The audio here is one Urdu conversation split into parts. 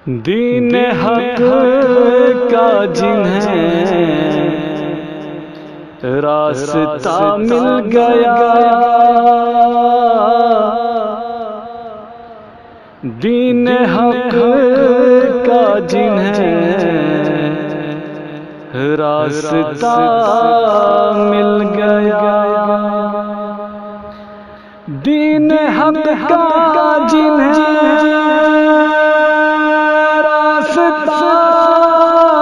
دین حق کا جنہیں راستہ مل گیا، دین حق کا جنہیں راستہ مل گیا، دین حق کا جنہیں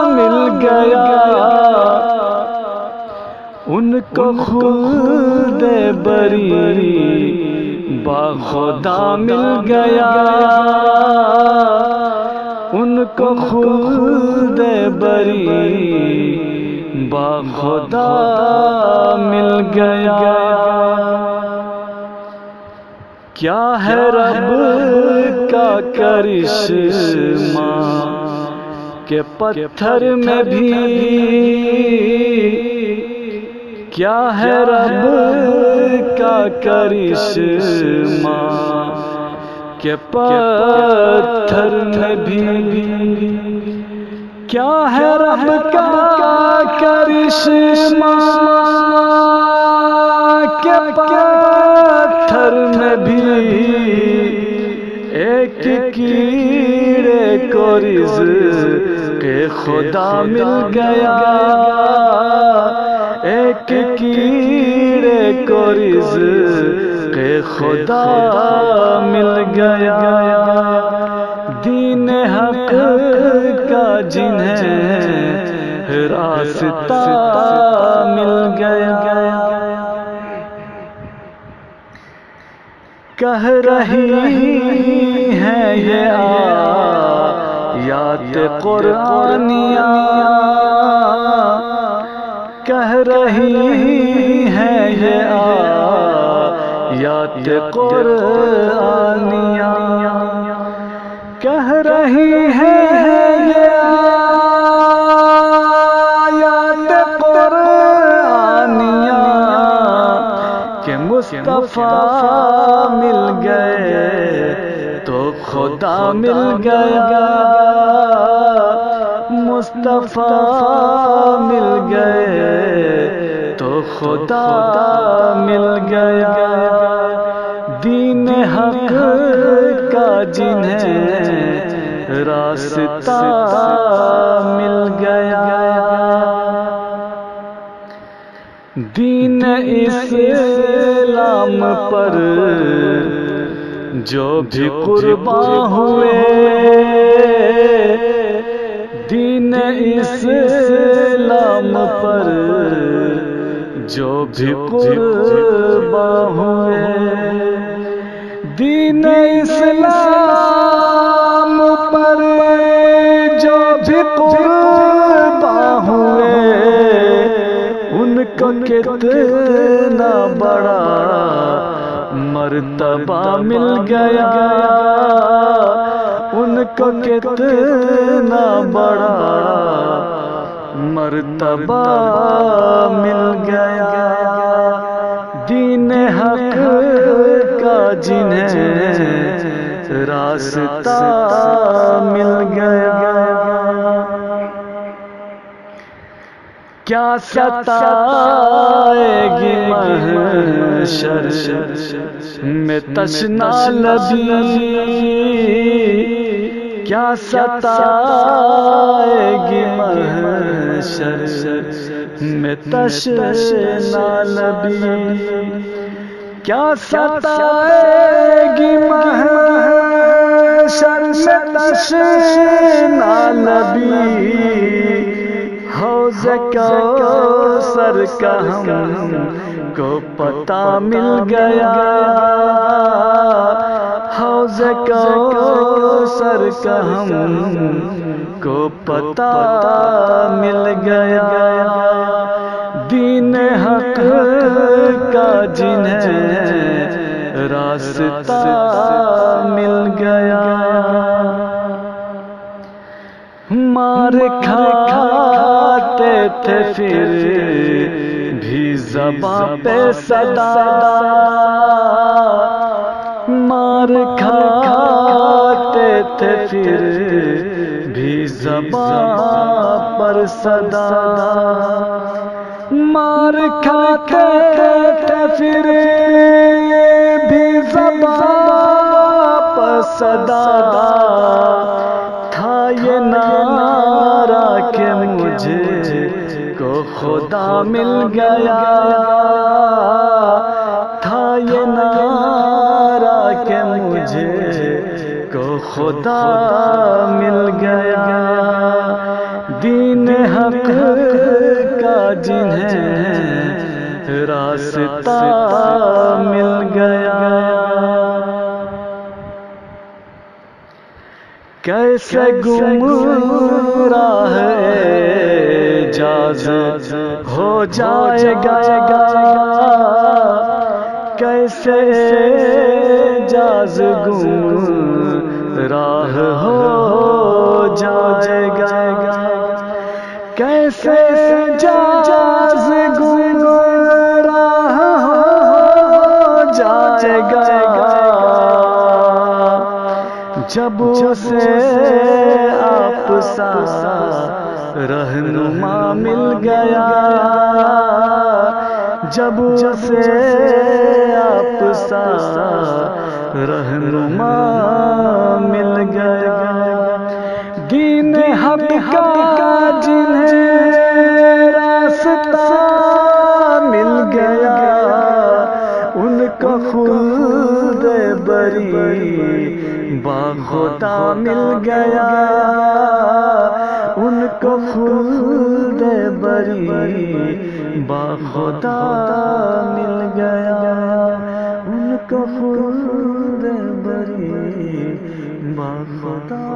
مل گیا، ان کو خلد بری باخدا مل گیا، ان کو خلد بری باخدا مل گیا۔ کیا ہے رب کا کرشمہ کہ پتھر میں بھی، کیا ہے رب کا کرشمہ کہ پتھر میں بھی، کیا ہے رب کا کرشمہ کہ پتھر میں بھی ایک کیڑے کو رزق خدا مل گیا، ایک کیڑے کو رزق خدا مل گیا، دین حق کا جنہیں راستہ مل گیا۔ کہہ رہی ہیں یہ آیات قرآنیہ، کہہ رہی ہیں یہ آیات قرآنیہ، کہہ رہی ہیں یہ آیات قرآنیہ کہ مصطفیٰ مل گئے تو خدا مل گیا، مصطفیٰ مل گئے تو خدا مل گیا، دین حق کا جنہیں راستہ مل گیا، دین اسلام پر جو بھی قربان ہوئے، دین اسلام پر جو بھی قربان ہوئے، دین اسلام پر جو بھی قربان ہوئے، ان کو کتنا بڑا مرتبہ مل گیا، ان کو کتنا بڑا مرتبہ مل گیا، دین حق کا جنہیں راستہ مل گیا۔ کیا ستائے گی محشر میں تشنا لبی، کیا ستائے گی محشر میں تشنا لبی، کیا ستائے گی محشر میں تشنا لبی، حوض کوثر کا ہم کو پتہ مل گیا، حوض کوثر کا ہم کو پتہ مل گیا، دین حق کا جنہیں راستہ مل گیا، مار کھاتے تھے پھر بھی زباں پہ صدا، مار کھاتے تھے پھر زباں پر صدا مار کھاتے تھے پھر بھی زباں پر صدا تھا یہ نعرہ کہ مجھے کو خدا مل گیا، تھا یہ نعرہ کہ مجھے کو خدا مل گیا، دین حق کا جنہیں راستہ مل گیا۔ کیسے گمراہ اعجاز ہو جائے گا، کیسے اعجاز گمراہ ہو جائے گا، کیسے اعجاز گمراہ ہو جائے گا، جب اسے آپ سا رہنما مل گیا، جب اسے آپ سا رہنما مل گیا، دین حق کا جنہیں راستہ مل گیا، ان کو خلد بری باخدا مل گیا، ان کو خلد بری باخدا مل گیا، ان کو خلد بری باخدا